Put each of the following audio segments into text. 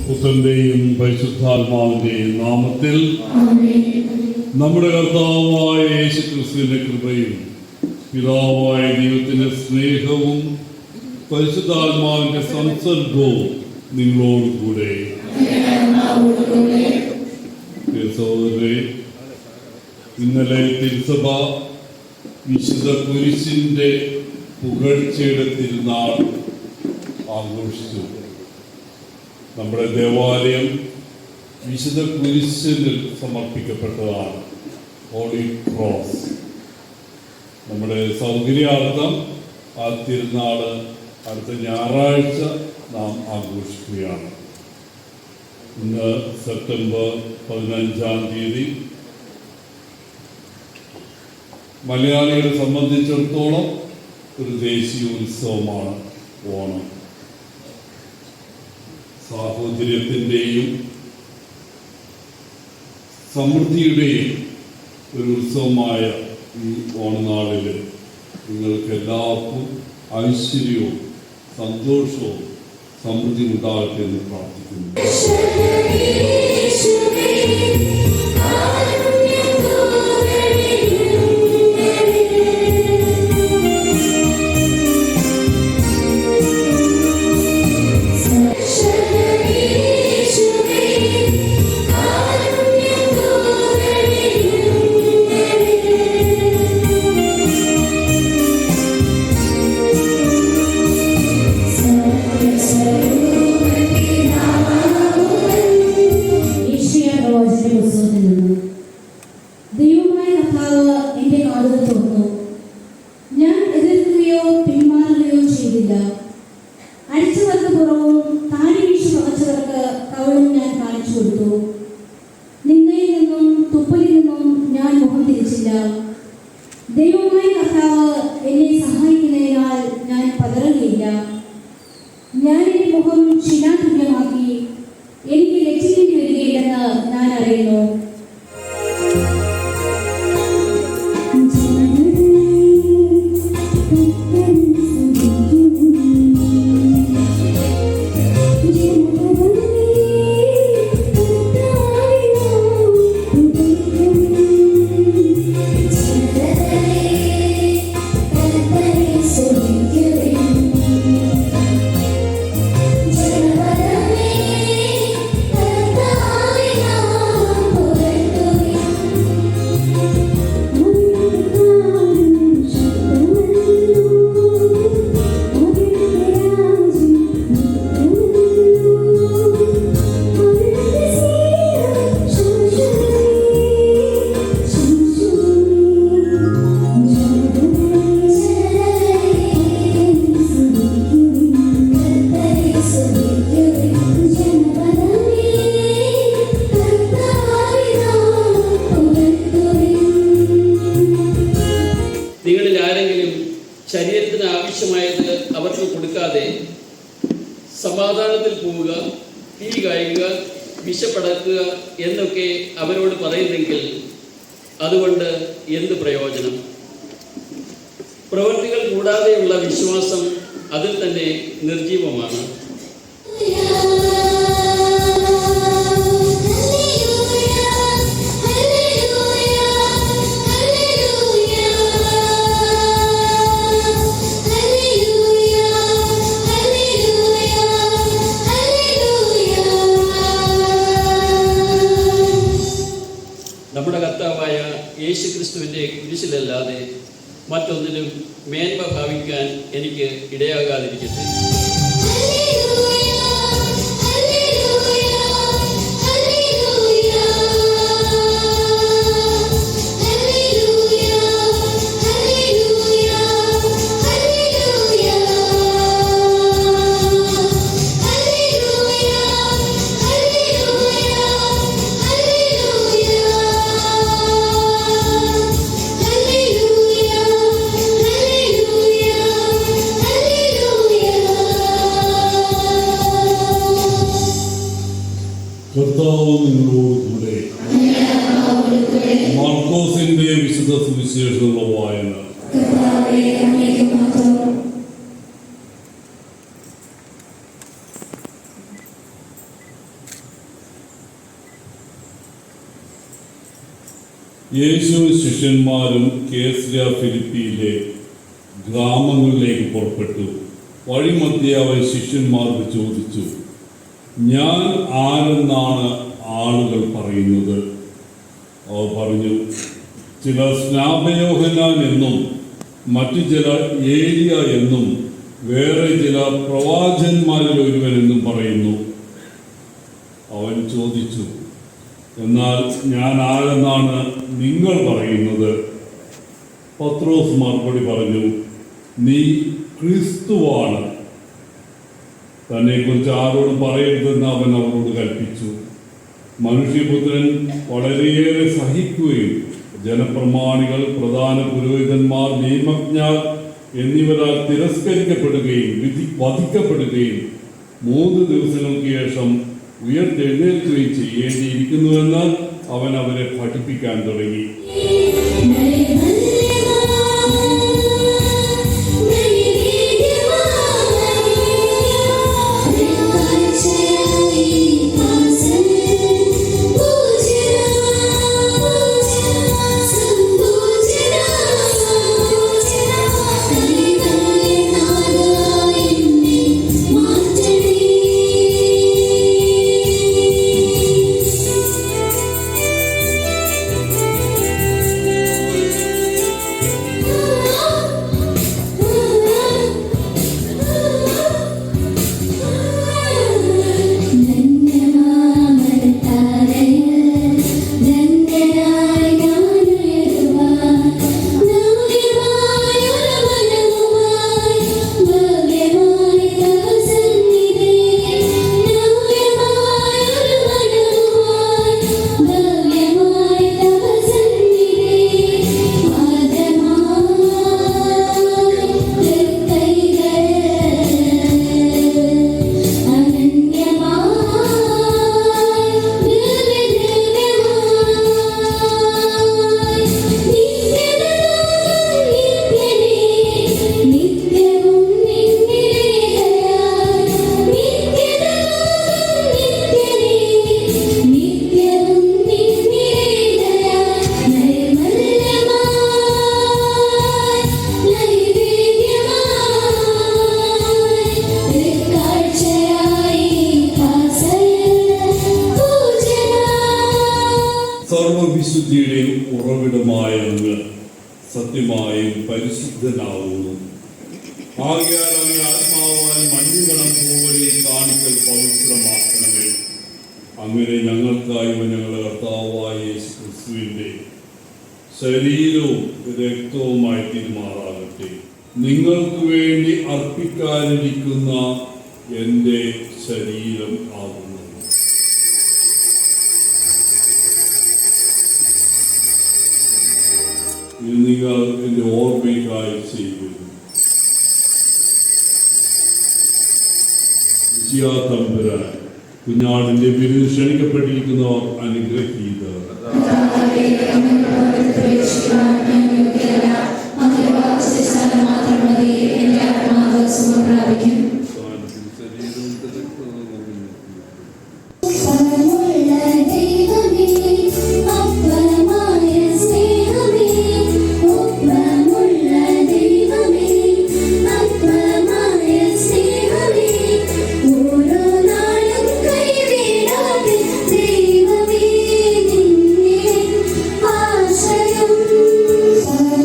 പുത്രന്റെയും പരിശുദ്ധാത്മാവിന്റെയും നാമത്തിൽ നമ്മുടെ കർത്താവായ യേശുക്രിസ്തുവിന്റെ കൃപയും പിതാവായ ദൈവത്തിന്റെ സ്നേഹവും പരിശുദ്ധാത്മാവിന്റെ സംസർഗവും നിങ്ങളോടുകൂടെ. സഹോദരരെ, ഇന്നലെ തിരുസഭ വിശുദ്ധ കുരിശിന്റെ പുകഴ്ചയുടെ തിരുനാൾ ആഘോഷിച്ചു. നമ്മുടെ ദേവാലയം വിശുദ്ധ കുരിശിന് സമർപ്പിക്കപ്പെട്ടതാണ്, ഹോളി ക്രോസ്. നമ്മുടെ സൗകര്യാർത്ഥം ആ തിരുനാള് അടുത്ത ഞായറാഴ്ച നാം ആഘോഷിക്കുകയാണ്. ഇന്ന് സെപ്റ്റംബർ 15-ാം തീയതി. മലയാളികളെ സംബന്ധിച്ചിടത്തോളം ഒരു ദേശീയ ഉത്സവമാണ് ഓണം. സാഹോദര്യത്തിൻ്റെയും സമൃദ്ധിയുടെയും ഒരു ഉത്സവമായ ഈ ഓണനാളിൽ നിങ്ങൾക്ക് എല്ലാവർക്കും ഐശ്വര്യവും സന്തോഷവും സമൃദ്ധി ഉണ്ടാകട്ടെ എന്ന് പ്രാർത്ഥിക്കുന്നു. ദൈവമായ കർത്താവ് എന്റെ കാതുകൾ തുറന്നു. ഞാൻ എതിർക്കുകയോ പിന്മാറുകയോ ചെയ്തില്ല. അടിച്ചവർക്ക് പുറവും താടി വീശു പകച്ചവർക്ക് കവളും ഞാൻ കാണിച്ചു കൊടുത്തു. നിന്നയിൽ നിന്നും തുപ്പലിൽ നിന്നും ഞാൻ മുഖം തിരിച്ചില്ല. ദൈവമായ കർത്താവ് എന്നെ സഹായിക്കുന്നതിനാൽ ഞാൻ പതറുകയില്ല. ഞാൻ എന്റെ മുഖം ശിലാതുല്യമാക്കി. എനിക്ക് ലജ്ജിക്കേണ്ടി വരികയില്ലെന്ന് ഞാൻ അറിയുന്നു. നിങ്ങളിൽ ആരെങ്കിലും ശരീരത്തിന് ആവശ്യമായത് അവർക്ക് കൊടുക്കാതെ സമാധാനത്തിൽ പോവുക, തീ കായുക, വിശപ്പടക്കുക എന്നൊക്കെ അവരോട് പറയുന്നെങ്കിൽ അതുകൊണ്ട് എന്ത് പ്രയോജനം? പ്രവൃത്തികൾ കൂടാതെയുള്ള വിശ്വാസം അതിൽ തന്നെ നിർജീവമാണ്. നമ്മുടെ കർത്താവായ യേശുക്രിസ്തുവിൻ്റെ കുരിശിലല്ലാതെ മറ്റൊന്നിലും മേന്മ ഭാവിക്കാൻ എനിക്ക് ഇടയാകാതിരിക്കട്ടെ. യേശു ശിഷ്യന്മാരും കേസ്രിയ ഫിലിപ്പിയിലെ ഗ്രാമങ്ങളിലേക്ക് പുറപ്പെട്ടു. വഴിമധ്യേ അവൻ ശിഷ്യന്മാരോട് ചോദിച്ചു, ഞാൻ ആരെന്നാണ് ആളുകൾ പറയുന്നത്? അവർ പറഞ്ഞു, ചിലർ സ്നാപയോഹന്നാൻ എന്നും മറ്റു ചിലർ ഏലിയ എന്നും വേറെ ചില പ്രവാചകന്മാരിൽ ഒരുവൻ എന്നും പറയുന്നു. അവൻ ചോദിച്ചു, എന്നാൽ ഞാൻ ആരെന്നാണ് നിങ്ങൾ പറയുന്നത്? പത്രോസ് മറുപടി പറഞ്ഞു, നീ ക്രിസ്തുവാണ്. തന്നെക്കുറിച്ച് ആരോടും പറയരുതെന്ന് അവൻ അവരോട് കൽപ്പിച്ചു. മനുഷ്യപുത്രൻ വളരെയേറെ സഹിക്കുകയും ജനപ്രമാണികൾ, പ്രധാന പുരോഹിതന്മാർ, നിയമജ്ഞർ എന്നിവരാൽ തിരസ്കരിക്കപ്പെടുകയും വധിക്കപ്പെടുകയും 3 ദിവസങ്ങൾക്ക് ശേഷം ഉയർത്തെഴുന്നേൽക്കുകയും ചെയ്യേണ്ടിയിരിക്കുന്നുവെന്ന് അവൻ അവരെ പഠിപ്പിക്കാൻ തുടങ്ങി. സർവവിശുദ്ധിയുടെയും ഉറവിടമായ അങ്ങ് സത്യമായും പരിശുദ്ധനാവുന്നു. ആകയാൽ അങ്ങ് ആത്മാവാൻ മഞ്ഞുകണം പൂവലിൽ കാണിക്കൽ പവിത്രമാക്കണമേ. അങ്ങനെ ഞങ്ങൾക്കായി ഞങ്ങളുടെ കർത്താവായ യേശു ക്രിസ്തുവിന്റെ ശരീരവും രക്തവുമായി തീരുമാറാകട്ടെ. നിങ്ങൾക്ക് വേണ്ടി അർപ്പിക്കാനിരിക്കുന്ന എൻ്റെ ശരീരം ആകുന്നു. ഇത് നിങ്ങൾ എൻ്റെ ഓർമ്മയ്ക്കായി ചെയ്യുന്നു. തമ്പുരാൻ കുഞ്ഞാടിന്റെ പേരിൽ ക്ഷണിക്കപ്പെട്ടിരിക്കുന്നവർ അനുഗ്രഹീതർ. Thank you.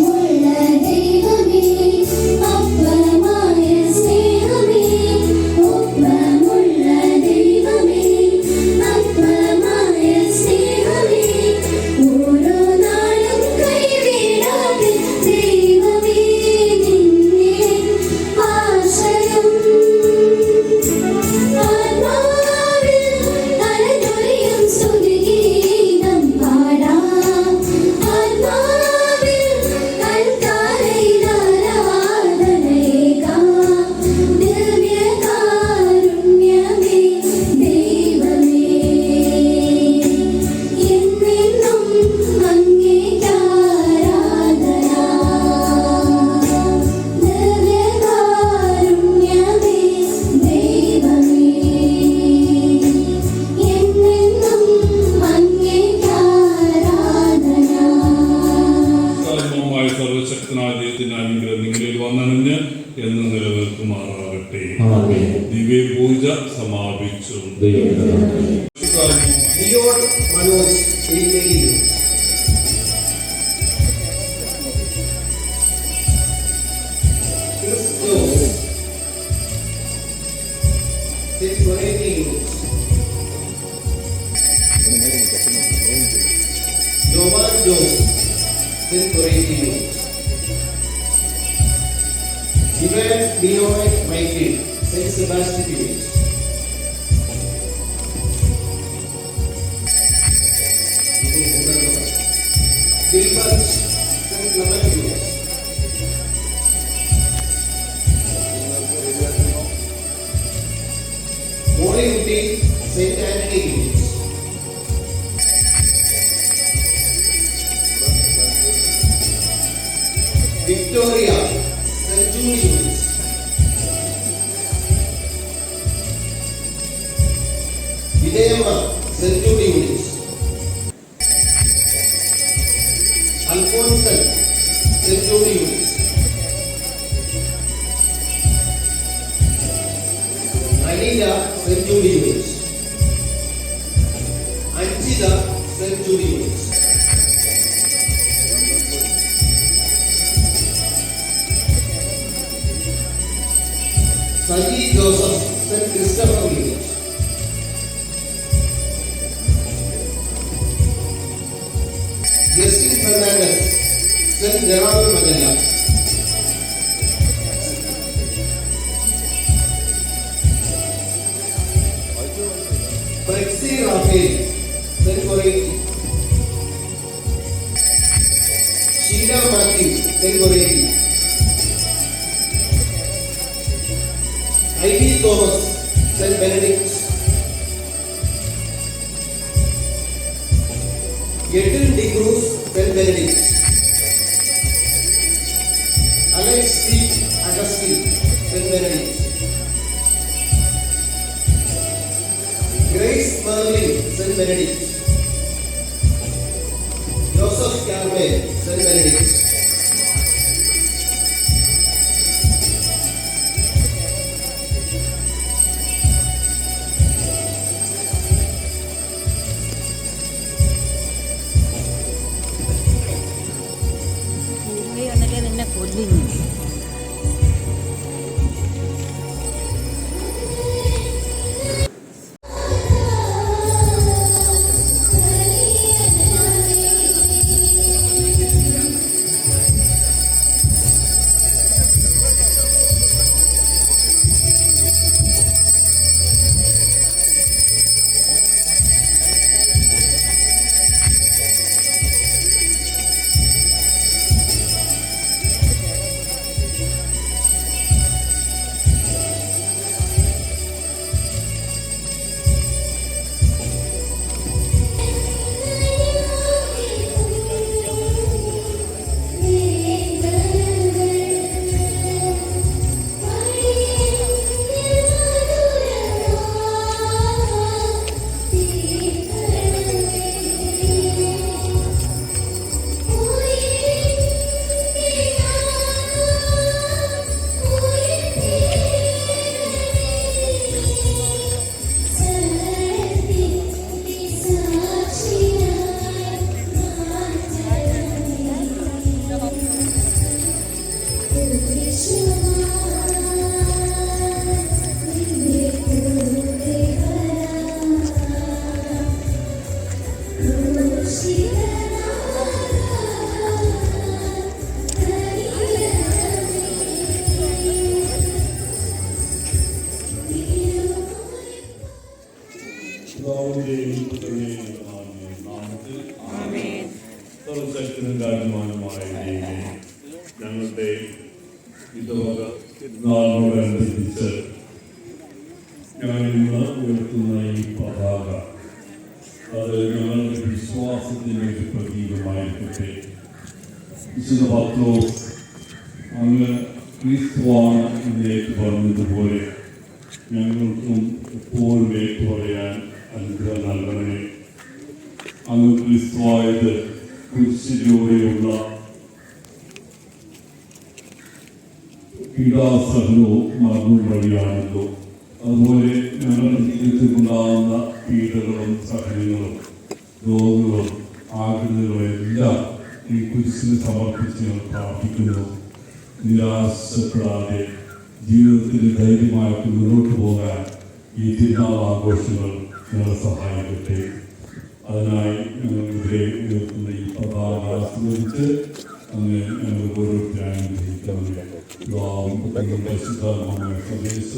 എന്ന് നിലനിൽക്കുമാറാകട്ടെ. ആമേൻ. ദിവ്യപൂജ സമാപിച്ചു. ദൈവത്തിന് നന്ദി. Leon Manoj Ilmeri. Chris Jones. Security Unit. Jovan Jones. Security Unit. Ivan Leon Michael. Saint Sebastian Unit. Gilbert St. Clement Unit. Mollywood St. Anthony Unit. Victoria St. Jude Unit. Vidayamma St. Jude Unit. Alphonse St. Jude Unit. Anita St. Jude Unit. Anchita St. Jude Unit. Saji Joseph St. Christopher Unit. Justin Fernandez St. Gerardo Magalla. Prexy Raphael St. Coreti. Sheila Matthew St. Coreti. I.T. Thomas St. Benedict. Yetil De Cruz St. Benedict. Alex C. Agustin St. Benedict. Grace Merlin St. Benedict. Joseph Carmel St. Benedict. എന്നിട്ട് നിന്നെ കൊല്ലുന്നു. ഞങ്ങളുടെ ഇടവക നാളിനോടനുബന്ധിച്ച് ഞാനിന്ന് ഉയർത്തുന്ന ഈ പതാക അത് ഞങ്ങളുടെ വിശ്വാസത്തിൻ്റെ ഒരു പ്രതീകമായിരിക്കട്ടെ. വിശുദ്ധ പത്രോസ് അങ്ങ് ക്രിസ്തുവാണ് എന്നേക്ക് പറഞ്ഞതുപോലെ ഞങ്ങൾക്കും എപ്പോഴും ഏറ്റു പറയാൻ അനുഗ്രഹം നൽകണമേ. അങ്ങ് ക്രിസ്തുവായത് കുരിശിലൂടെയുള്ള പീഡാസഹനവും മരണവും വഴിയാണല്ലോ. അതുപോലെ ഞങ്ങളുടെ ജീവിതത്തിലുണ്ടാകുന്ന പീഡകളും സഹനങ്ങളും രോഗങ്ങളും ആഗ്രഹങ്ങളും എല്ലാം ഈ കുരിശിന് സമർപ്പിച്ച് ഞങ്ങൾ പ്രാർത്ഥിക്കുന്നു. നിരാശപ്പെടാതെ ജീവിതത്തിൽ ധൈര്യമായിട്ട് മുന്നോട്ട് പോകാൻ ഈ തിരുനാൾ ആഘോഷങ്ങൾ ഞങ്ങളെ സഹായിക്കട്ടെ. അതിനായി ഞങ്ങളിവിടെ ഉയർത്തുന്ന ഈ പതാക ആസ്വദിച്ച് അങ്ങനെ ഞങ്ങൾ ഓരോരുത്തരായി ഗ്രഹിക്കണമെങ്കിൽ പരിശുദ്ധ സന്ദേശ